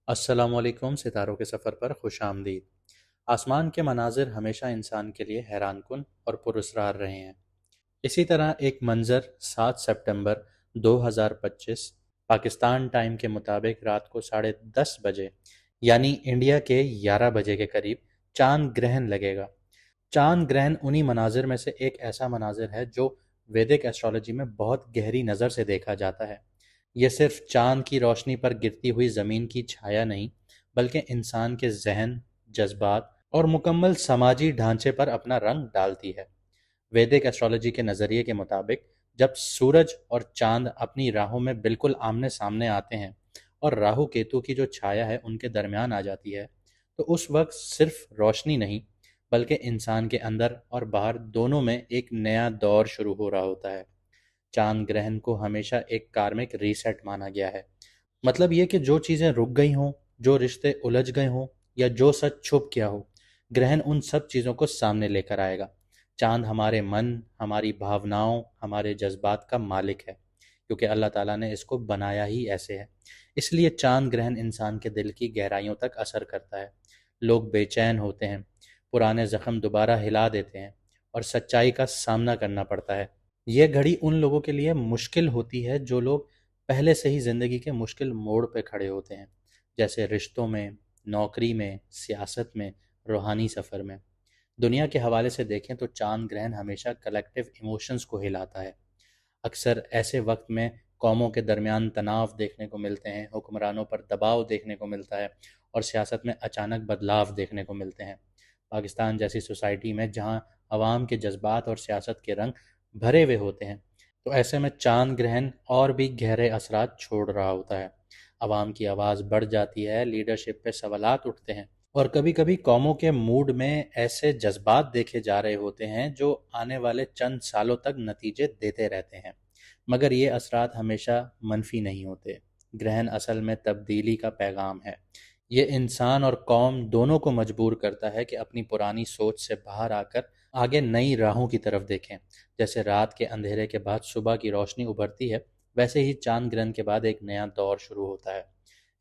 السلام علیکم، ستاروں کے سفر پر خوش آمدید۔ آسمان کے مناظر ہمیشہ انسان کے لیے حیران کن اور پراسرار رہے ہیں۔ اسی طرح ایک منظر 7 ستمبر 2025 پاکستان ٹائم کے مطابق رات کو 10:30 بجے یعنی انڈیا کے 11 بجے کے قریب چاند گرہن لگے گا۔ چاند گرہن انہی مناظر میں سے ایک ایسا مناظر ہے جو ویدک ایسٹرالوجی میں بہت گہری نظر سے دیکھا جاتا ہے۔ یہ صرف چاند کی روشنی پر گرتی ہوئی زمین کی چھایا نہیں، بلکہ انسان کے ذہن، جذبات اور مکمل سماجی ڈھانچے پر اپنا رنگ ڈالتی ہے۔ ویدک ایسٹرالوجی کے نظریے کے مطابق جب سورج اور چاند اپنی راہوں میں بالکل آمنے سامنے آتے ہیں اور راہو کیتو کی جو چھایا ہے ان کے درمیان آ جاتی ہے، تو اس وقت صرف روشنی نہیں بلکہ انسان کے اندر اور باہر دونوں میں ایک نیا دور شروع ہو رہا ہوتا ہے۔ چاند گرہن کو ہمیشہ ایک کارمک ریسیٹ مانا گیا ہے۔ مطلب یہ کہ جو چیزیں رک گئی ہوں، جو رشتے الجھ گئے ہوں یا جو سچ چھپ گیا ہو، گرہن ان سب چیزوں کو سامنے لے کر آئے گا۔ چاند ہمارے من، ہماری بھاوناؤں، ہمارے جذبات کا مالک ہے، کیونکہ اللہ تعالیٰ نے اس کو بنایا ہی ایسے ہے۔ اس لیے چاند گرہن انسان کے دل کی گہرائیوں تک اثر کرتا ہے۔ لوگ بے چین ہوتے ہیں، پرانے زخم دوبارہ ہلا دیتے ہیں اور سچائی کا سامنا کرنا پڑتا ہے۔ یہ گھڑی ان لوگوں کے لیے مشکل ہوتی ہے جو لوگ پہلے سے ہی زندگی کے مشکل موڑ پہ کھڑے ہوتے ہیں، جیسے رشتوں میں، نوکری میں، سیاست میں، روحانی سفر میں۔ دنیا کے حوالے سے دیکھیں تو چاند گرہن ہمیشہ کلیکٹیو ایموشنز کو ہلاتا ہے۔ اکثر ایسے وقت میں قوموں کے درمیان تناؤ دیکھنے کو ملتے ہیں، حکمرانوں پر دباؤ دیکھنے کو ملتا ہے اور سیاست میں اچانک بدلاؤ دیکھنے کو ملتے ہیں۔ پاکستان جیسی سوسائٹی میں جہاں عوام کے جذبات اور سیاست کے رنگ بھرے ہوئے ہوتے ہیں، تو ایسے میں چاند گرہن اور بھی گہرے اثرات چھوڑ رہا ہوتا ہے۔ عوام کی آواز بڑھ جاتی ہے، لیڈرشپ پہ سوالات اٹھتے ہیں، اور کبھی کبھی قوموں کے موڈ میں ایسے جذبات دیکھے جا رہے ہوتے ہیں جو آنے والے چند سالوں تک نتیجے دیتے رہتے ہیں۔ مگر یہ اثرات ہمیشہ منفی نہیں ہوتے۔ گرہن اصل میں تبدیلی کا پیغام ہے۔ یہ انسان اور قوم دونوں کو مجبور کرتا ہے کہ اپنی پرانی سوچ سے باہر آ کر آگے نئی راہوں کی طرف دیکھیں۔ جیسے رات کے اندھیرے کے بعد صبح کی روشنی ابھرتی ہے، ویسے ہی چاند گرہن کے بعد ایک نیا دور شروع ہوتا ہے۔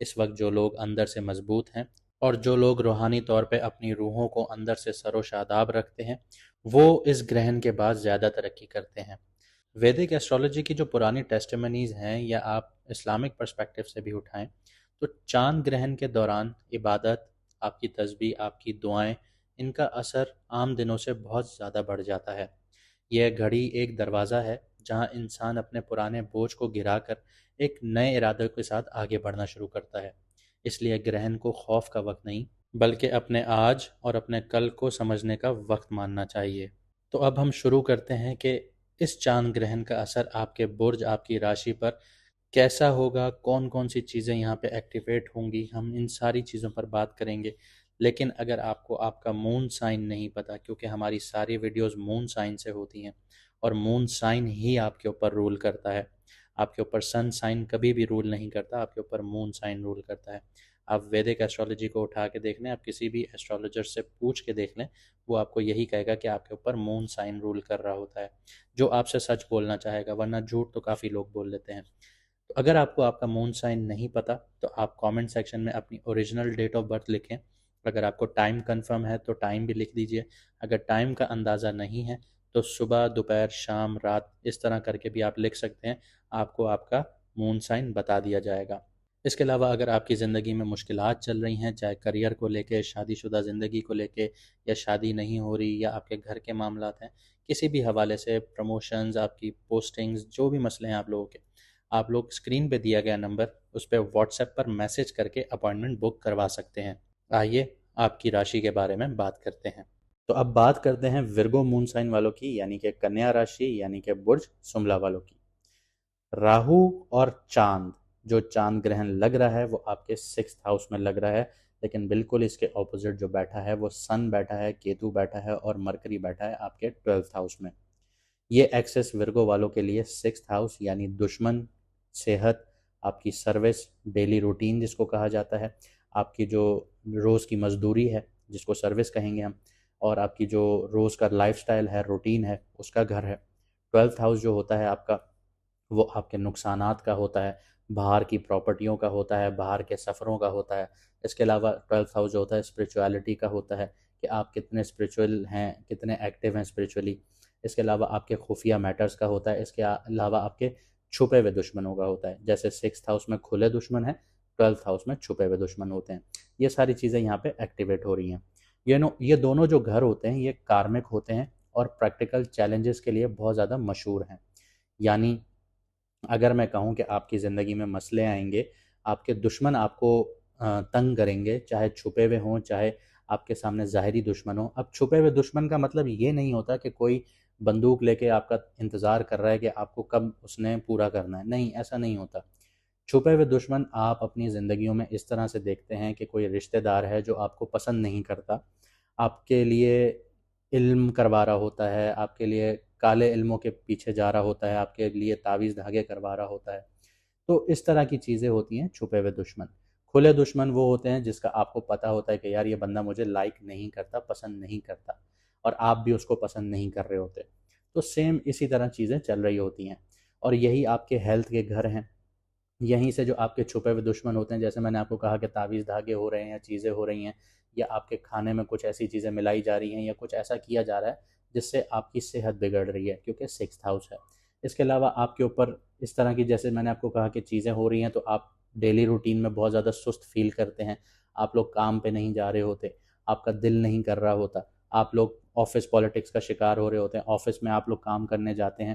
اس وقت جو لوگ اندر سے مضبوط ہیں اور جو لوگ روحانی طور پہ اپنی روحوں کو اندر سے سر و شاداب رکھتے ہیں، وہ اس گرہن کے بعد زیادہ ترقی کرتے ہیں۔ ویدک ایسٹرالوجی کی جو پرانی ٹیسٹیمنیز ہیں یا آپ اسلامک پرسپیکٹیو سے بھی اٹھائیں، تو چاند گرہن کے دوران عبادت، آپ کی تسبیح، آپ کی دعائیں، ان کا اثر عام دنوں سے بہت زیادہ بڑھ جاتا ہے۔ یہ گھڑی ایک دروازہ ہے جہاں انسان اپنے پرانے بوجھ کو گرا کر ایک نئے ارادے کے ساتھ آگے بڑھنا شروع کرتا ہے۔ اس لیے گرہن کو خوف کا وقت نہیں بلکہ اپنے آج اور اپنے کل کو سمجھنے کا وقت ماننا چاہیے۔ تو اب ہم شروع کرتے ہیں کہ اس چاند گرہن کا اثر آپ کے برج، آپ کی راشی پر کیسا ہوگا، کون کون سی چیزیں یہاں پہ ایکٹیویٹ ہوں گی، ہم ان ساری چیزوں پر بات کریں گے۔ لیکن اگر آپ کو آپ کا مون سائن نہیں پتا، کیونکہ ہماری ساری ویڈیوز مون سائن سے ہوتی ہیں اور مون سائن ہی آپ کے اوپر رول کرتا ہے، آپ کے اوپر سن سائن کبھی بھی رول نہیں کرتا، آپ کے اوپر مون سائن رول کرتا ہے۔ آپ ویدک ایسٹرالوجی کو اٹھا کے دیکھ لیں، آپ کسی بھی ایسٹرالوجر سے پوچھ کے دیکھ لیں، وہ آپ کو یہی کہے گا کہ آپ کے اوپر مون سائن رول کر رہا ہوتا ہے، جو آپ سے سچ بولنا چاہے گا، ورنہ جھوٹ تو کافی لوگ بول لیتے ہیں۔ تو اگر آپ کو آپ کا مون سائن نہیں پتا تو آپ کامنٹ سیکشن میں اپنی اوریجنل ڈیٹ آف برتھ لکھیں۔ اگر آپ کو ٹائم کنفرم ہے تو ٹائم بھی لکھ دیجئے۔ اگر ٹائم کا اندازہ نہیں ہے تو صبح، دوپہر، شام، رات، اس طرح کر کے بھی آپ لکھ سکتے ہیں، آپ کو آپ کا مون سائن بتا دیا جائے گا۔ اس کے علاوہ اگر آپ کی زندگی میں مشکلات چل رہی ہیں، چاہے کریئر کو لے کے، شادی شدہ زندگی کو لے کے، یا شادی نہیں ہو رہی، یا آپ کے گھر کے معاملات ہیں، کسی بھی حوالے سے، پروموشنز، آپ کی پوسٹنگز، جو بھی مسئلے ہیں آپ لوگوں کے، آپ لوگ اسکرین پہ دیا گیا نمبر، اس پہ واٹس ایپ پر میسج کر کے اپائنٹمنٹ بک کروا سکتے ہیں۔ آئیے آپ کی راشی کے بارے میں بات کرتے ہیں۔ تو اب بات کرتے ہیں ورگو مون سائن والوں کی، یعنی کہ کنیا راشی، یعنی کہ برج سملا والوں کی۔ راہو اور چاند، جو چاند گرہن لگ رہا ہے وہ آپ کے 6th ہاؤس میں لگ رہا ہے، لیکن بالکل اس کے اپوزٹ جو بیٹھا ہے وہ سن بیٹھا ہے، کیتو بیٹھا ہے اور مرکری بیٹھا ہے آپ کے 12th ہاؤس میں۔ یہ ایکسس ورگو والوں کے لیے 6th ہاؤس یعنی دشمن، صحت، آپ کی سروس، ڈیلی روٹین جس کو کہا جاتا ہے، آپ کی جو روز کی مزدوری ہے جس کو سروس کہیں گے ہم، اور آپ کی جو روز کا لائف سٹائل ہے، روٹین ہے، اس کا گھر ہے۔ 12th ہاؤس جو ہوتا ہے آپ کا، وہ آپ کے نقصانات کا ہوتا ہے، باہر کی پراپرٹیوں کا ہوتا ہے، باہر کے سفروں کا ہوتا ہے۔ اس کے علاوہ 12th ہاؤس جو ہوتا ہے اسپریچویلٹی کا ہوتا ہے کہ آپ کتنے اسپریچول ہیں، کتنے ایکٹیو ہیں اسپریچولی۔ اس کے علاوہ آپ کے خفیہ میٹرز کا ہوتا ہے، اس کے علاوہ آپ کے چھپے ہوئے دشمنوں کا ہوتا ہے، جیسے 6th ہاؤس میں کھلے دشمن ہیں، 12th ہاؤس میں چھپے ہوئے دشمن ہوتے ہیں۔ یہ ساری چیزیں یہاں پہ ایکٹیویٹ ہو رہی ہیں۔ یہ دونوں جو گھر ہوتے ہیں یہ کارمک ہوتے ہیں اور پریکٹیکل چیلنجز کے لیے بہت زیادہ مشہور ہیں۔ یعنی اگر میں کہوں کہ آپ کی زندگی میں مسئلے آئیں گے، آپ کے دشمن آپ کو تنگ کریں گے، چاہے چھپے ہوئے ہوں چاہے آپ کے سامنے ظاہری دشمن ہوں۔ اب چھپے ہوئے دشمن کا مطلب یہ نہیں ہوتا کہ کوئی بندوق لے کے آپ کا انتظار کر رہا ہے کہ آپ کو کب اس نے پورا کرنا ہے، نہیں، ایسا نہیں ہوتا۔ چھپے ہوئے دشمن آپ اپنی زندگیوں میں اس طرح سے دیکھتے ہیں کہ کوئی رشتہ دار ہے جو آپ کو پسند نہیں کرتا، آپ کے لیے علم کروا رہا ہوتا ہے، آپ کے لیے کالے علموں کے پیچھے جا رہا ہوتا ہے، آپ کے لیے تعویذ دھاگے کروا رہا ہوتا ہے۔ تو اس طرح کی چیزیں ہوتی ہیں چھپے ہوئے دشمن۔ کھلے دشمن وہ ہوتے ہیں جس کا آپ کو پتہ ہوتا ہے کہ یار یہ بندہ مجھے لائک نہیں کرتا، پسند نہیں کرتا، اور آپ بھی اس کو پسند نہیں کر رہے ہوتے۔ تو سیم اسی طرح چیزیں چل رہی ہوتی ہیں، اور یہی آپ کے ہیلتھ کے گھر ہیں۔ یہیں سے جو آپ کے چھپے ہوئے دشمن ہوتے ہیں، جیسے میں نے آپ کو کہا کہ تعویذ دھاگے ہو رہے ہیں یا چیزیں ہو رہی ہیں، یا آپ کے کھانے میں کچھ ایسی چیزیں ملائی جا رہی ہیں، یا کچھ ایسا کیا جا رہا ہے جس سے آپ کی صحت بگڑ رہی ہے، کیونکہ 6th ہاؤس ہے۔ اس کے علاوہ آپ کے اوپر اس طرح کی، جیسے میں نے آپ کو کہا کہ چیزیں ہو رہی ہیں، تو آپ ڈیلی روٹین میں بہت زیادہ سست فیل کرتے ہیں، آپ لوگ کام پہ نہیں جا رہے ہوتے، آپ کا دل نہیں کر رہا ہوتا، آپ لوگ آفس پالیٹکس کا شکار ہو رہے ہوتے ہیں، آفس میں آپ لوگ کام کرنے جاتے ہیں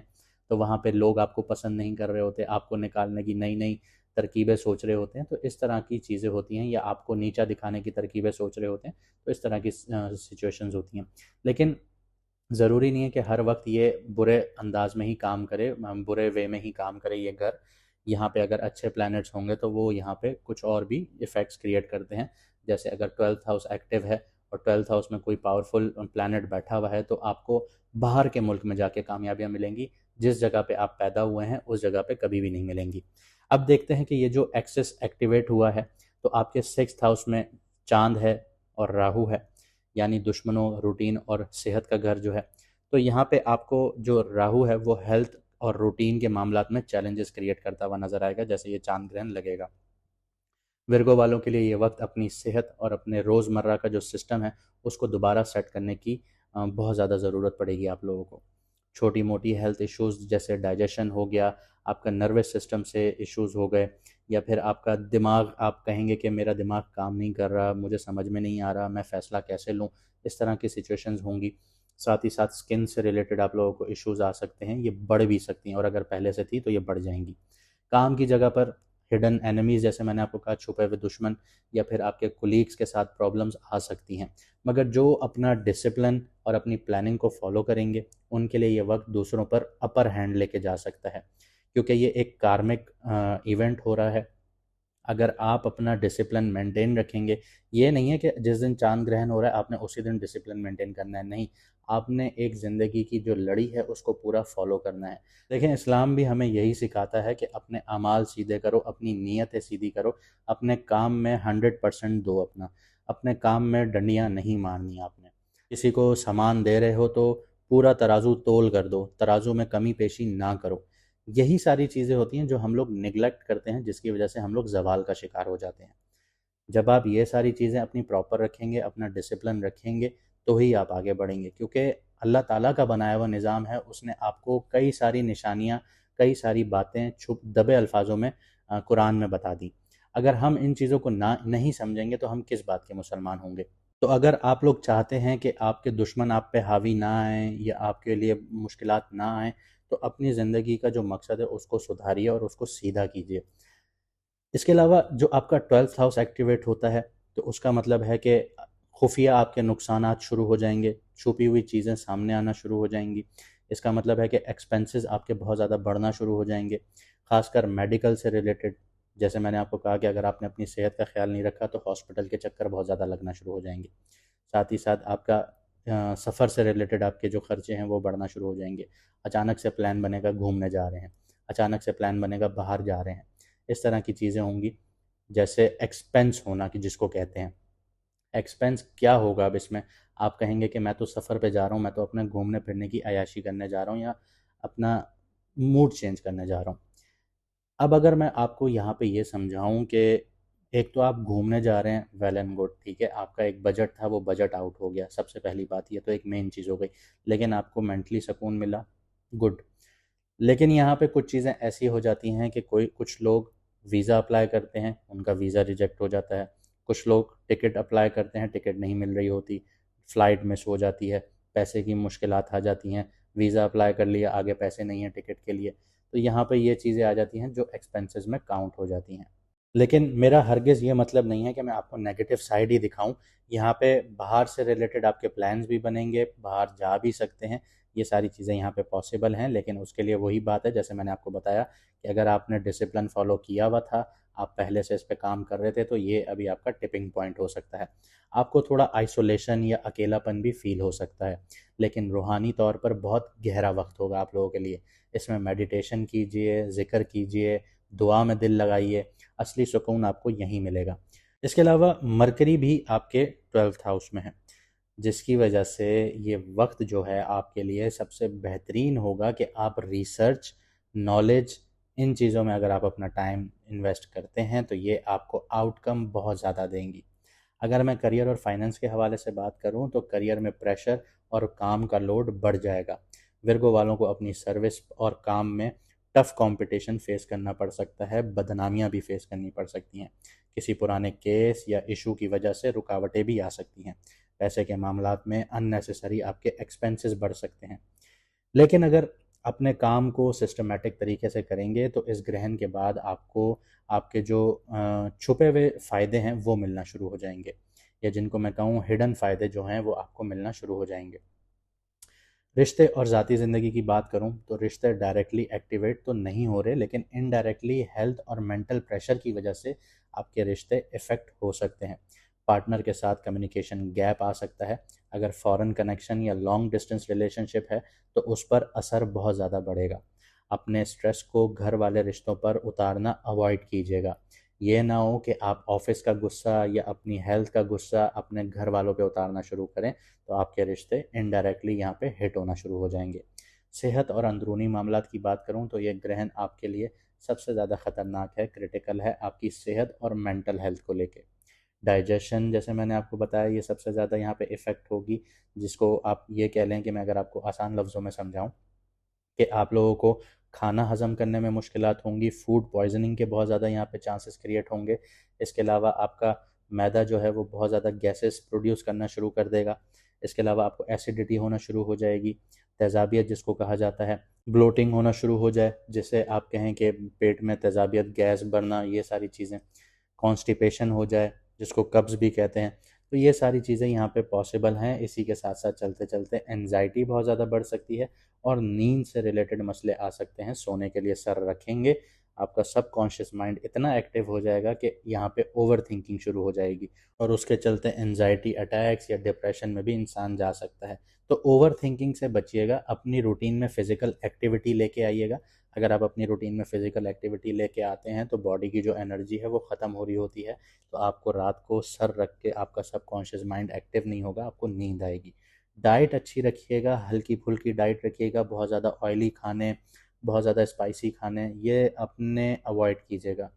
تو وہاں پہ لوگ آپ کو پسند نہیں کر رہے ہوتے، آپ کو نکالنے کی نئی نئی ترکیبیں سوچ رہے ہوتے ہیں۔ تو اس طرح کی چیزیں ہوتی ہیں، یا آپ کو نیچا دکھانے کی ترکیبیں سوچ رہے ہوتے ہیں، تو اس طرح کی سچویشنز ہوتی ہیں۔ لیکن ضروری نہیں ہے کہ ہر وقت یہ برے انداز میں ہی کام کرے، برے وے میں ہی کام کرے یہ گھر۔ یہاں پہ اگر اچھے پلانٹس ہوں گے تو وہ یہاں پہ کچھ اور بھی ایفیکٹس کریٹ کرتے ہیں، جیسے اگر 12th ہاؤس ایکٹیو ہے اور 12th ہاؤس میں کوئی پاورفل پلانٹ بیٹھا ہوا ہے تو آپ کو باہر کے ملک میں جا کے کامیابیاں ملیں گی، جس جگہ پہ آپ پیدا ہوئے ہیں اس جگہ پہ کبھی بھی نہیں ملیں گی۔ اب دیکھتے ہیں کہ یہ جو ایکسس ایکٹیویٹ ہوا ہے، تو آپ کے 6th ہاؤس میں چاند ہے اور راہو ہے، یعنی دشمنوں، روٹین اور صحت کا گھر جو ہے۔ تو یہاں پہ آپ کو جو راہو ہے وہ ہیلتھ اور روٹین کے معاملات میں چیلنجز کریٹ کرتا ہوا نظر آئے گا، جیسے یہ چاند گرہن لگے گا۔ ورگو والوں کے لیے یہ وقت اپنی صحت اور اپنے روزمرہ کا جو سسٹم ہے اس کو دوبارہ سیٹ کرنے کی بہت زیادہ ضرورت پڑے گی آپ لوگوں کو۔ چھوٹی موٹی ہیلتھ ایشوز جیسے ڈائجیشن ہو گیا، آپ کا نروس سسٹم سے ایشوز ہو گئے، یا پھر آپ کا دماغ، آپ کہیں گے کہ میرا دماغ کام نہیں کر رہا، مجھے سمجھ میں نہیں آ رہا، میں فیصلہ کیسے لوں، اس طرح کی سچویشنز ہوں گی۔ ساتھ ہی ساتھ سکن سے ریلیٹڈ آپ لوگوں کو ایشوز آ سکتے ہیں، یہ بڑھ بھی سکتی ہیں، اور اگر پہلے سے تھی تو یہ بڑھ جائیں گی۔ کام کی جگہ پر ہڈن اینیمیز، جیسے میں نے آپ کو کہا چھپے ہوئے دشمن، یا پھر آپ کے کولیگز کے ساتھ پرابلمز آ سکتی ہیں، مگر جو اپنا ڈسپلن اور اپنی پلاننگ کو فالو کریں گے ان کے لیے یہ وقت دوسروں پر اپر ہینڈ لے کے جا سکتا ہے، کیونکہ یہ ایک کارمک ایونٹ ہو رہا ہے۔ اگر آپ اپنا ڈسپلن مینٹین رکھیں گے، یہ نہیں ہے کہ جس دن چاند گرہن ہو رہا ہے آپ نے اسی دن ڈسپلن مینٹین کرنا ہے، نہیں، آپ نے ایک زندگی کی جو لڑی ہے اس کو پورا فالو کرنا ہے۔ دیکھیں اسلام بھی ہمیں یہی سکھاتا ہے کہ اپنے اعمال سیدھے کرو، اپنی نیتیں سیدھی کرو، اپنے کام میں 100% دو، اپنے کام میں ڈنڈیاں نہیں مارنی آپ نے۔ کسی کو سامان دے رہے ہو تو پورا ترازو تول کر دو، ترازو میں کمی بیشی نہ کرو۔ یہی ساری چیزیں ہوتی ہیں جو ہم لوگ نگلیکٹ کرتے ہیں، جس کی وجہ سے ہم لوگ زوال کا شکار ہو جاتے ہیں۔ جب آپ یہ ساری چیزیں اپنی پراپر رکھیں گے، اپنا ڈسپلن رکھیں گے، تو ہی آپ آگے بڑھیں گے، کیونکہ اللہ تعالیٰ کا بنایا ہوا نظام ہے، اس نے آپ کو کئی ساری نشانیاں، کئی ساری باتیں چھپ دبے الفاظوں میں قرآن میں بتا دیں۔ اگر ہم ان چیزوں کو نہیں سمجھیں گے تو ہم کس بات کے مسلمان ہوں گے؟ تو اگر آپ لوگ چاہتے ہیں کہ آپ کے دشمن آپ پہ حاوی نہ آئیں یا آپ کے لیے مشکلات نہ آئیں، تو اپنی زندگی کا جو مقصد ہے اس کو سدھاریے اور اس کو سیدھا کیجیے۔ اس کے علاوہ جو آپ کا 12th ہاؤس ایکٹیویٹ ہوتا ہے تو اس کا مطلب ہے کہ خفیہ آپ کے نقصانات شروع ہو جائیں گے، چھپی ہوئی چیزیں سامنے آنا شروع ہو جائیں گی۔ اس کا مطلب ہے کہ ایکسپینسز آپ کے بہت زیادہ بڑھنا شروع ہو جائیں گے، خاص کر میڈیکل سے ریلیٹڈ۔ جیسے میں نے آپ کو کہا کہ اگر آپ نے اپنی صحت کا خیال نہیں رکھا تو ہاسپٹل کے چکر بہت زیادہ لگنا شروع ہو جائیں گے۔ ساتھ ہی ساتھ آپ کا سفر سے ریلیٹڈ آپ کے جو خرچے ہیں وہ بڑھنا شروع ہو جائیں گے۔ اچانک سے پلان بنے گا گھومنے جا رہے ہیں، اچانک سے پلان بنے گا باہر جا رہے ہیں، اس طرح کی چیزیں ہوں گی۔ جیسے ایکسپینس ہونا، کہ جس کو کہتے ہیں ایکسپینس، کیا ہوگا اب اس میں؟ آپ کہیں گے کہ میں تو سفر پہ جا رہا ہوں، میں تو اپنے گھومنے پھرنے کی عیاشی کرنے جا رہا ہوں، یا اپنا موڈ چینج کرنے جا رہا ہوں۔ اب اگر میں آپ کو یہاں پہ یہ سمجھاؤں کہ ایک تو آپ گھومنے جا رہے ہیں، ویل اینڈ گڈ، ٹھیک ہے، آپ کا ایک بجٹ تھا، وہ بجٹ آؤٹ ہو گیا، سب سے پہلی بات یہ تو ایک مین چیز ہو گئی، لیکن آپ کو مینٹلی سکون ملا، گڈ۔ لیکن یہاں پہ کچھ چیزیں ایسی ہو جاتی ہیں کہ کچھ لوگ ویزا اپلائی کرتے ہیں، ان کا ویزا ریجیکٹ ہو جاتا ہے، کچھ لوگ ٹکٹ اپلائی کرتے ہیں، ٹکٹ نہیں مل رہی ہوتی، فلائٹ مس ہو جاتی ہے، پیسے کی مشکلات آ جاتی ہیں، ویزا اپلائی کر لیا، آگے پیسے نہیں ہیں ٹکٹ کے لیے، تو یہاں پہ یہ چیزیں آ جاتی ہیں جو ایکسپینسز میں کاؤنٹ ہو جاتی ہیں۔ لیکن میرا ہرگز یہ مطلب نہیں ہے کہ میں آپ کو نیگیٹو سائڈ ہی دکھاؤں، یہاں پہ باہر سے ریلیٹڈ آپ کے پلانز بھی بنیں گے، باہر جا بھی سکتے ہیں، یہ ساری چیزیں یہاں پہ پاسبل ہیں، لیکن اس کے لیے وہی بات ہے جیسے میں نے آپ کو بتایا کہ اگر آپ نے ڈسپلن فالو کیا ہوا تھا، آپ پہلے سے اس پہ کام کر رہے تھے، تو یہ ابھی آپ کا ٹپنگ پوائنٹ ہو سکتا ہے، آپ کو تھوڑا آئسولیشن یا اکیلا پن بھی فیل ہو سکتا ہے، لیکن روحانی طور پر بہت گہرا وقت ہوگا آپ لوگوں کے لیے، اس میں میڈیٹیشن کیجئے، ذکر کیجئے، دعا میں دل لگائیے، اصلی سکون آپ کو یہیں ملے گا۔ اس کے علاوہ مرکری بھی آپ کے 12th ہاؤس میں ہے، جس کی وجہ سے یہ وقت جو ہے آپ کے لیے سب سے بہترین ہوگا کہ آپ ریسرچ، نالج، ان چیزوں میں اگر آپ اپنا ٹائم انویسٹ کرتے ہیں تو یہ آپ کو آؤٹ کم بہت زیادہ دیں گی۔ اگر میں کریئر اور فائننس کے حوالے سے بات کروں تو کریئر میں پریشر اور کام کا لوڈ بڑھ جائے گا، ورگو والوں کو اپنی سروس اور کام میں ٹف کمپٹیشن فیس کرنا پڑ سکتا ہے، بدنامیاں بھی فیس کرنی پڑ سکتی ہیں، کسی پرانے کیس یا ایشو کی وجہ سے رکاوٹیں بھی آ سکتی ہیں، پیسے کے معاملات میں ان نیسیسری آپ کے ایکسپینسز بڑھ سکتے ہیں۔ لیکن اگر اپنے کام کو سسٹمیٹک طریقے سے کریں گے تو اس گرہن کے بعد آپ کو آپ کے جو چھپے ہوئے فائدے ہیں وہ ملنا شروع ہو جائیں گے، یا جن کو میں کہوں ہڈن فائدے جو ہیں وہ آپ کو ملنا شروع ہو جائیں گے۔ رشتے اور ذاتی زندگی کی بات کروں تو رشتے ڈائریکٹلی ایکٹیویٹ تو نہیں ہو رہے، لیکن انڈائریکٹلی ہیلتھ اور مینٹل پریشر کی وجہ سے آپ کے رشتے افیکٹ ہو سکتے ہیں۔ پارٹنر کے ساتھ کمیونیکیشن گیپ آ سکتا ہے، اگر فورن کنیکشن یا لانگ ڈسٹنس ریلیشن شپ ہے تو اس پر اثر بہت زیادہ بڑھے گا۔ اپنے سٹریس کو گھر والے رشتوں پر اتارنا اوائڈ کیجیے گا، یہ نہ ہو کہ آپ آفس کا غصہ یا اپنی ہیلتھ کا غصہ اپنے گھر والوں پہ اتارنا شروع کریں، تو آپ کے رشتے انڈائریکٹلی یہاں پہ ہٹ ہونا شروع ہو جائیں گے۔ صحت اور اندرونی معاملات کی بات کروں تو یہ گرہن آپ کے لیے سب سے زیادہ خطرناک ہے، کرٹیکل ہے آپ کی صحت اور مینٹل ہیلتھ کو لے کے۔ ڈائجیشن جیسے میں نے آپ کو بتایا یہ سب سے زیادہ یہاں پہ افیکٹ ہوگی، جس کو آپ یہ کہہ لیں کہ میں اگر آپ کو آسان لفظوں میں سمجھاؤں کہ آپ لوگوں کو کھانا ہضم کرنے میں مشکلات ہوں گی، فوڈ پوائزننگ کے بہت زیادہ یہاں پہ چانسز کریٹ ہوں گے، اس کے علاوہ آپ کا میدا جو ہے وہ بہت زیادہ گیسز پروڈیوس کرنا شروع کر دے گا، اس کے علاوہ آپ کو ایسیڈیٹی ہونا شروع ہو جائے گی، تیزابیت جس کو کہا جاتا ہے، بلوٹنگ ہونا شروع ہو جائے جس سے آپ کہیں کہ پیٹ میں تیزابیت، گیس بڑھنا، یہ ساری چیزیں، کانسٹیپیشن ہو جائے جس کو قبض بھی کہتے ہیں، تو یہ ساری چیزیں یہاں پہ پاسبل ہیں۔ اسی کے ساتھ ساتھ چلتے چلتے انزائٹی بہت زیادہ بڑھ سکتی ہے اور نیند سے ریلیٹڈ مسئلے آ سکتے ہیں، سونے کے لیے سر رکھیں گے، آپ کا سب کانشیس مائنڈ اتنا ایکٹیو ہو جائے گا کہ یہاں پہ اوور تھنکنگ شروع ہو جائے گی، اور اس کے چلتے انزائٹی اٹیکس یا ڈپریشن میں بھی انسان جا سکتا ہے۔ تو اوور تھنکنگ سے بچیے گا، اپنی روٹین میں فزیکل ایکٹیویٹی لے کے آئیے گا، اگر آپ اپنی روٹین میں فزیکل ایکٹیویٹی لے کے آتے ہیں تو باڈی کی جو انرجی ہے وہ ختم ہو رہی ہوتی ہے، تو آپ کو رات کو سر رکھ کے آپ کا سب کانشیس مائنڈ ایکٹیو نہیں ہوگا، آپ کو نیند آئے گی۔ ڈائٹ اچھی رکھیے گا، ہلکی پھلکی ڈائٹ رکھیے گا، بہت زیادہ آئلی کھانے، بہت زیادہ اسپائسی کھانے یہ اپنے اوائڈ کیجیے گا،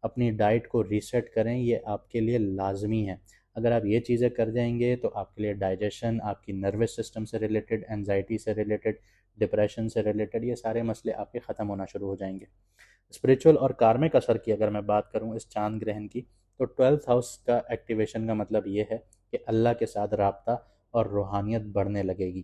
اپنی ڈائٹ کو ریسیٹ کریں، یہ آپ کے لیے لازمی ہے۔ اگر آپ یہ چیزیں کر جائیں گے تو آپ کے لیے ڈائجیشن، آپ کی نروس سسٹم سے ریلیٹڈ، انزائٹی سے ریلیٹڈ، ڈپریشن سے ریلیٹڈ، یہ سارے مسئلے آپ کے ختم ہونا شروع ہو جائیں گے۔ اسپریچول اور کارمک اثر کی اگر میں بات کروں اس چاند گرہن کی، تو 12th ہاؤس کا ایکٹیویشن کا مطلب یہ ہے کہ اللہ کے ساتھ رابطہ اور روحانیت بڑھنے لگے گی۔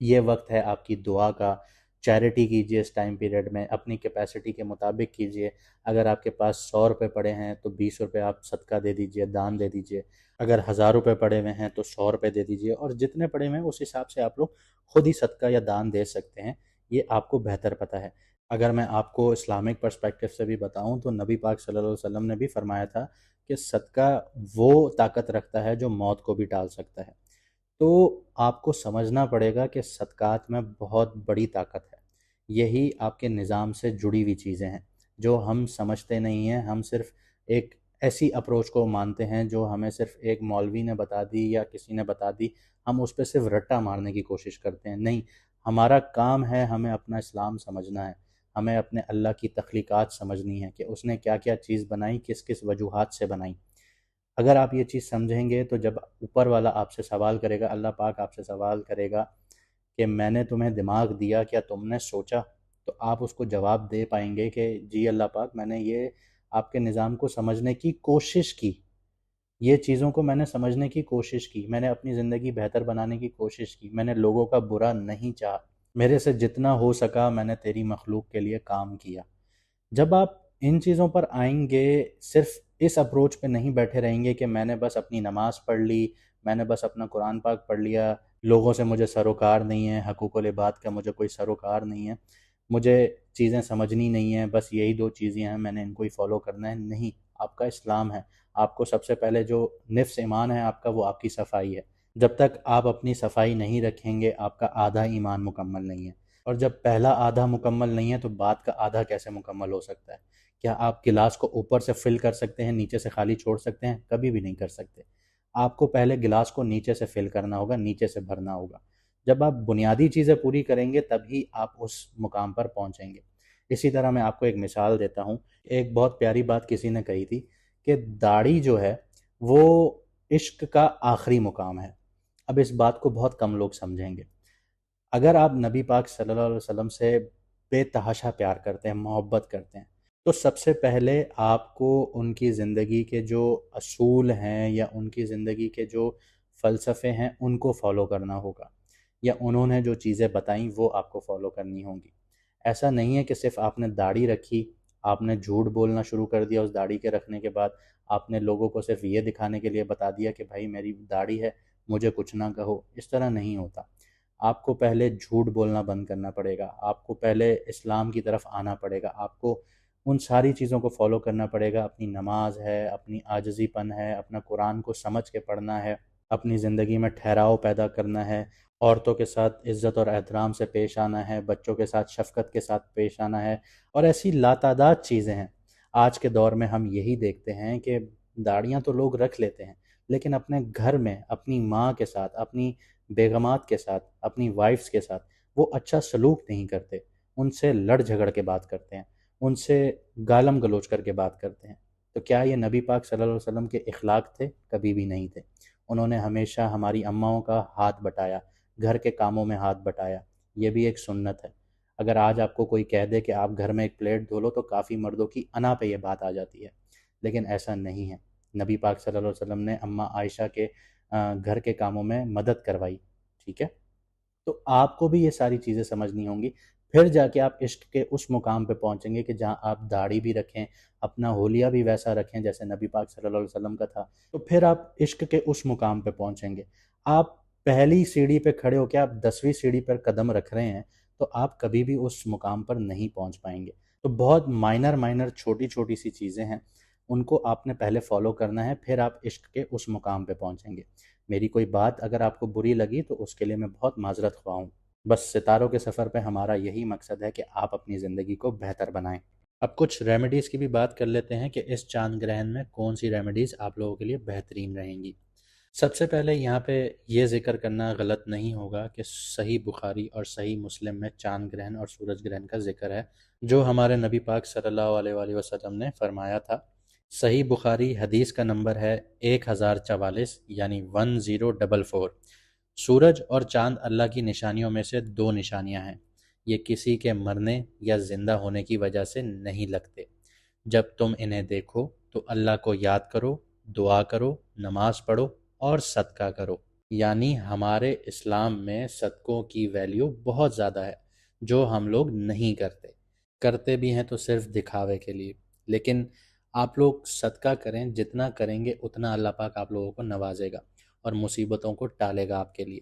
یہ وقت ہے آپ کی دعا کا، چیریٹی کیجئے اس ٹائم پیریڈ میں، اپنی کیپیسٹی کے مطابق کیجئے، اگر آپ کے پاس 100 روپے پڑے ہیں تو 20 روپے آپ صدقہ دے دیجئے، دان دے دیجئے، اگر 1000 روپے پڑے ہوئے ہیں تو 100 روپے دے دیجئے، اور جتنے پڑے ہوئے ہیں اس حساب سے آپ لوگ خود ہی صدقہ یا دان دے سکتے ہیں، یہ آپ کو بہتر پتہ ہے۔ اگر میں آپ کو اسلامک پرسپیکٹو سے بھی بتاؤں تو نبی پاک صلی اللہ علیہ وسلم نے بھی فرمایا تھا کہ صدقہ وہ طاقت رکھتا ہے جو موت کو بھی ٹال سکتا ہے۔ تو آپ کو سمجھنا پڑے گا کہ صدقات میں بہت بڑی طاقت ہے، یہی آپ کے نظام سے جڑی ہوئی چیزیں ہیں جو ہم سمجھتے نہیں ہیں، ہم صرف ایک ایسی اپروچ کو مانتے ہیں جو ہمیں صرف ایک مولوی نے بتا دی یا کسی نے بتا دی، ہم اس پہ صرف رٹا مارنے کی کوشش کرتے ہیں، نہیں، ہمارا کام ہے ہمیں اپنا اسلام سمجھنا ہے، ہمیں اپنے اللہ کی تخلیقات سمجھنی ہے کہ اس نے کیا کیا چیز بنائی، کس کس وجوہات سے بنائی۔ اگر آپ یہ چیز سمجھیں گے تو جب اوپر والا آپ سے سوال کرے گا، اللہ پاک آپ سے سوال کرے گا کہ میں نے تمہیں دماغ دیا، کیا تم نے سوچا؟ تو آپ اس کو جواب دے پائیں گے کہ جی اللہ پاک، میں نے یہ آپ کے نظام کو سمجھنے کی کوشش کی، یہ چیزوں کو میں نے سمجھنے کی کوشش کی، میں نے اپنی زندگی بہتر بنانے کی کوشش کی، میں نے لوگوں کا برا نہیں چاہا، میرے سے جتنا ہو سکا میں نے تیری مخلوق کے لیے کام کیا۔ جب آپ ان چیزوں پر آئیں گے، صرف اس اپروچ پہ نہیں بیٹھے رہیں گے کہ میں نے بس اپنی نماز پڑھ لی، میں نے بس اپنا قرآن پاک پڑھ لیا، لوگوں سے مجھے سروکار نہیں ہے، حقوق العباد کا مجھے کوئی سروکار نہیں ہے، مجھے چیزیں سمجھنی نہیں ہیں، بس یہی دو چیزیں ہیں، میں نے ان کو ہی فالو کرنا ہے۔ نہیں، آپ کا اسلام ہے، آپ کو سب سے پہلے جو نفس ایمان ہے آپ کا، وہ آپ کی صفائی ہے۔ جب تک آپ اپنی صفائی نہیں رکھیں گے، آپ کا آدھا ایمان مکمل نہیں ہے، اور جب پہلا آدھا مکمل نہیں ہے تو بعد کا آدھا کیسے مکمل ہو سکتا ہے؟ کیا آپ گلاس کو اوپر سے فل کر سکتے ہیں، نیچے سے خالی چھوڑ سکتے ہیں؟ کبھی بھی نہیں کر سکتے۔ آپ کو پہلے گلاس کو نیچے سے فل کرنا ہوگا، نیچے سے بھرنا ہوگا۔ جب آپ بنیادی چیزیں پوری کریں گے تبھی آپ اس مقام پر پہنچیں گے۔ اسی طرح میں آپ کو ایک مثال دیتا ہوں۔ ایک بہت پیاری بات کسی نے کہی تھی کہ داڑھی جو ہے وہ عشق کا آخری مقام ہے۔ اب اس بات کو بہت کم لوگ سمجھیں گے۔ اگر آپ نبی پاک صلی اللہ علیہ وسلم سے بے تحاشا پیار کرتے ہیں، محبت کرتے ہیں، تو سب سے پہلے آپ کو ان کی زندگی کے جو اصول ہیں یا ان کی زندگی کے جو فلسفے ہیں ان کو فالو کرنا ہوگا، یا انہوں نے جو چیزیں بتائیں وہ آپ کو فالو کرنی ہوں گی۔ ایسا نہیں ہے کہ صرف آپ نے داڑھی رکھی، آپ نے جھوٹ بولنا شروع کر دیا اس داڑھی کے رکھنے کے بعد، آپ نے لوگوں کو صرف یہ دکھانے کے لیے بتا دیا کہ بھائی میری داڑھی ہے، مجھے کچھ نہ کہو۔ اس طرح نہیں ہوتا۔ آپ کو پہلے جھوٹ بولنا بند کرنا پڑے گا، آپ کو پہلے اسلام کی طرف آنا پڑے گا، آپ کو ان ساری چیزوں کو فالو کرنا پڑے گا۔ اپنی نماز ہے، اپنی عاجزی پن ہے، اپنا قرآن کو سمجھ کے پڑھنا ہے، اپنی زندگی میں ٹھہراؤ پیدا کرنا ہے، عورتوں کے ساتھ عزت اور احترام سے پیش آنا ہے، بچوں کے ساتھ شفقت کے ساتھ پیش آنا ہے، اور ایسی لاتعداد چیزیں ہیں۔ آج کے دور میں ہم یہی دیکھتے ہیں کہ داڑیاں تو لوگ رکھ لیتے ہیں، لیکن اپنے گھر میں اپنی ماں کے ساتھ، اپنی بیگمات کے ساتھ، اپنی وائفز کے ساتھ وہ اچھا سلوک نہیں کرتے، ان سے لڑ جھگڑ کے بات کرتے ہیں، ان سے گالم گلوچ کر کے بات کرتے ہیں۔ تو کیا یہ نبی پاک صلی اللہ علیہ وسلم کے اخلاق تھے؟ کبھی بھی نہیں تھے۔ انہوں نے ہمیشہ ہماری اماؤں کا ہاتھ بٹایا، گھر کے کاموں میں ہاتھ بٹایا، یہ بھی ایک سنت ہے۔ اگر آج آپ کو کوئی کہہ دے کہ آپ گھر میں ایک پلیٹ دھو لو تو کافی مردوں کی انا پہ یہ بات آ جاتی ہے، لیکن ایسا نہیں ہے۔ نبی پاک صلی اللہ علیہ وسلم نے اماں عائشہ کے گھر کے کاموں میں مدد کروائی، ٹھیک ہے؟ تو آپ کو بھی یہ ساری چیزیں سمجھنی ہوں گی، پھر جا کے آپ عشق کے اس مقام پہ پہنچیں گے کہ جہاں آپ داڑھی بھی رکھیں، اپنا حولیہ بھی ویسا رکھیں جیسے نبی پاک صلی اللہ علیہ وسلم کا تھا، تو پھر آپ عشق کے اس مقام پہ پہنچیں گے۔ آپ پہلی سیڑھی پہ کھڑے ہو کے آپ 10ویں سیڑھی پر قدم رکھ رہے ہیں تو آپ کبھی بھی اس مقام پر نہیں پہنچ پائیں گے۔ تو بہت مائنر چھوٹی چھوٹی سی چیزیں ہیں، ان کو آپ نے پہلے فالو کرنا ہے، پھر آپ عشق کے اس مقام پہ پہنچیں گے۔ میری کوئی بات اگر آپ کو بری لگی تو اس کے لیے میں بہت معذرت خواہ ہوں۔ بس ستاروں کے سفر پہ ہمارا یہی مقصد ہے کہ آپ اپنی زندگی کو بہتر بنائیں۔ اب کچھ ریمیڈیز کی بھی بات کر لیتے ہیں کہ اس چاند گرہن میں کون سی ریمیڈیز آپ لوگوں کے لیے بہترین رہیں گی۔ سب سے پہلے یہاں پہ یہ ذکر کرنا غلط نہیں ہوگا کہ صحیح بخاری اور صحیح مسلم میں چاند گرہن اور سورج گرہن کا ذکر ہے، جو ہمارے نبی پاک صلی اللہ علیہ وآلہ وسلم نے فرمایا تھا۔ صحیح بخاری حدیث کا نمبر ہے 1044، یعنی 1044۔ سورج اور چاند اللہ کی نشانیوں میں سے دو نشانیاں ہیں، یہ کسی کے مرنے یا زندہ ہونے کی وجہ سے نہیں لگتے۔ جب تم انہیں دیکھو تو اللہ کو یاد کرو، دعا کرو، نماز پڑھو اور صدقہ کرو۔ یعنی ہمارے اسلام میں صدقوں کی ویلیو بہت زیادہ ہے، جو ہم لوگ نہیں کرتے بھی ہیں تو صرف دکھاوے کے لیے۔ لیکن آپ لوگ صدقہ کریں، جتنا کریں گے اتنا اللہ پاک آپ لوگوں کو نوازے گا اور مصیبتوں کو ٹالے گا آپ کے لیے۔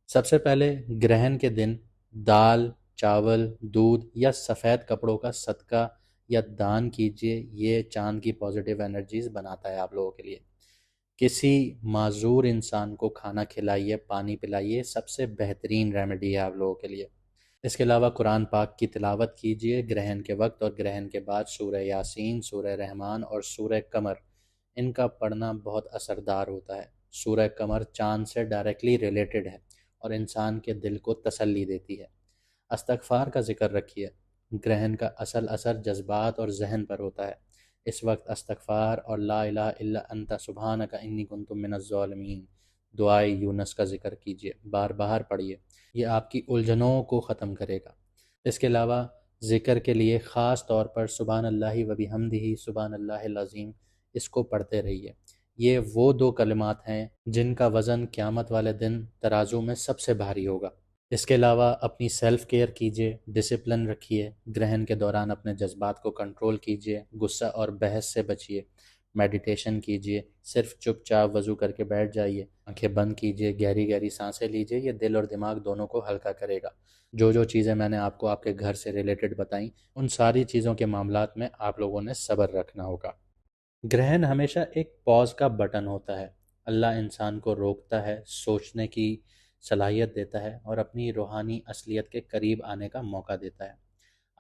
سب سے پہلے گرہن کے دن دال، چاول، دودھ یا سفید کپڑوں کا صدقہ یا دان کیجیے، یہ چاند کی پازیٹیو انرجیز بناتا ہے آپ لوگوں کے لیے۔ کسی معذور انسان کو کھانا کھلائیے، پانی پلائیے، سب سے بہترین ریمیڈی ہے آپ لوگوں کے لیے۔ اس کے علاوہ قرآن پاک کی تلاوت کیجیے گرہن کے وقت اور گرہن کے بعد۔ سورہ یاسین، سورہ رحمان اور سورہ قمر، ان کا پڑھنا بہت اثردار ہوتا ہے۔ سورہ قمر چاند سے ڈائریکٹلی ریلیٹڈ ہے اور انسان کے دل کو تسلی دیتی ہے۔ استغفار کا ذکر رکھیے، گرہن کا اصل اثر جذبات اور ذہن پر ہوتا ہے۔ اس وقت استغفار اور لا الہ الا انت سبحانک انی کنت من الظالمین دعائے یونس کا ذکر کیجیے، بار بار پڑھیے، یہ آپ کی الجھنوں کو ختم کرے گا۔ اس کے علاوہ ذکر کے لیے خاص طور پر سبحان اللہ و بحمدہ سبحان اللہ العظیم اس کو پڑھتے رہیے۔ یہ وہ دو کلمات ہیں جن کا وزن قیامت والے دن ترازو میں سب سے بھاری ہوگا۔ اس کے علاوہ اپنی سیلف کیئر کیجیے، ڈسپلن رکھیے، گرہن کے دوران اپنے جذبات کو کنٹرول کیجیے، غصہ اور بحث سے بچیے، میڈیٹیشن کیجیے، صرف چپ چاپ وضو کر کے بیٹھ جائیے، آنکھیں بند کیجیے، گہری گہری سانسیں لیجیے، یہ دل اور دماغ دونوں کو ہلکا کرے گا۔ جو چیزیں میں نے آپ کو آپ کے گھر سے ریلیٹڈ بتائیں، ان ساری چیزوں کے معاملات میں آپ لوگوں نے صبر رکھنا ہوگا۔ گرہن ہمیشہ ایک پاز کا بٹن ہوتا ہے۔ اللہ انسان کو روکتا ہے، سوچنے کی صلاحیت دیتا ہے اور اپنی روحانی اصلیت کے قریب آنے کا موقع دیتا ہے۔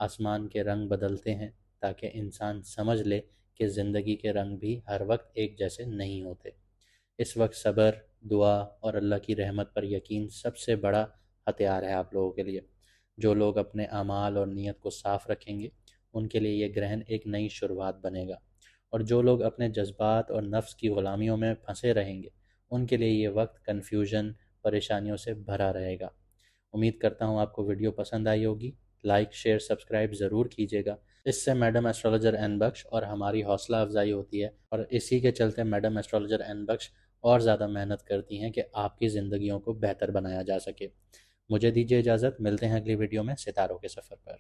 آسمان کے رنگ بدلتے ہیں تاکہ انسان سمجھ لے کہ زندگی کے رنگ بھی ہر وقت ایک جیسے نہیں ہوتے۔ اس وقت صبر، دعا اور اللہ کی رحمت پر یقین سب سے بڑا ہتھیار ہے آپ لوگوں کے لیے۔ جو لوگ اپنے اعمال اور نیت کو صاف رکھیں گے ان کے لیے یہ گرہن ایک نئی شروعات بنے گا، اور جو لوگ اپنے جذبات اور نفس کی غلامیوں میں پھنسے رہیں گے ان کے لیے یہ وقت کنفیوژن، پریشانیوں سے بھرا رہے گا۔ امید کرتا ہوں آپ کو ویڈیو پسند آئی ہوگی۔ لائک، شیئر، سبسکرائب ضرور کیجیے گا۔ اس سے میڈم ایسٹرولوجر این بخش اور ہماری حوصلہ افزائی ہوتی ہے، اور اسی کے چلتے میڈم ایسٹرولوجر این بخش اور زیادہ محنت کرتی ہیں کہ آپ کی زندگیوں کو بہتر بنایا جا سکے۔ مجھے دیجیے اجازت، ملتے ہیں اگلی ویڈیو میں ستاروں کے سفر پر۔